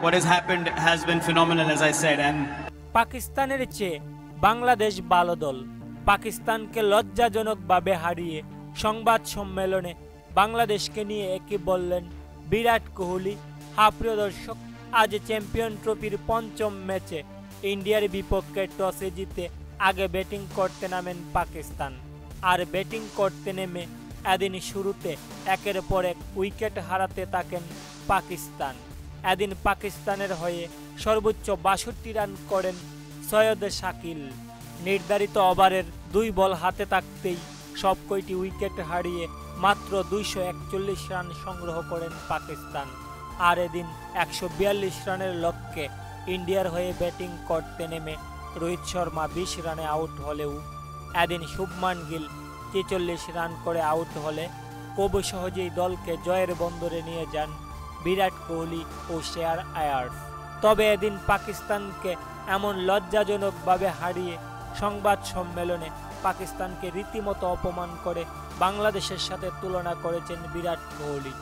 what has happened has been phenomenal, as I said. And পাকিস্তানের চেয়ে বাংলাদেশ ভালো দল। পাকিস্তানকে লজ্জাজনকভাবে হারিয়ে সংবাদ সম্মেলনে বাংলাদেশকে নিয়ে একই বললেন বিরাট কোহলি। প্রিয় দর্শক, আজ চ্যাম্পিয়ন ট্রফির পঞ্চম ম্যাচে ইন্ডিয়ার বিপক্ষে টসে জিতে আগে ব্যাটিং করতে নামেন পাকিস্তান। আর ব্যাটিং করতে নেমে এদিন শুরুতে একের পর এক উইকেট হারাতে থাকেন পাকিস্তান। এদিন পাকিস্তানের হয়ে সর্বোচ্চ ৬২ রান করেন সৈয়দ শাকিল। নির্ধারিত ওভারের ২ বল হাতে থাকতেই সবকয়টি উইকেট হারিয়ে মাত্র ২৪১ রান সংগ্রহ করেন পাকিস্তান। আর এদিন ১৪২ রানের লক্ষ্যে ইন্ডিয়ার হয়ে ব্যাটিং করতে নেমে রোহিত শর্মা ২০ রানে আউট হলেও এদিন শুভমান গিল ৪৬ রান করে আউট হলে খুব সহজেই দলকে জয়ের বন্দরে নিয়ে যান বিরাট কোহলি ও শ্রেয়াস আয়ার। তবে এদিন পাকিস্তানকে এমন লজ্জাজনকভাবে হারিয়ে সংবাদ সম্মেলনে পাকিস্তানকে রীতিমতো অপমান করে বাংলাদেশের সাথে তুলনা করেছেন বিরাট কোহলি।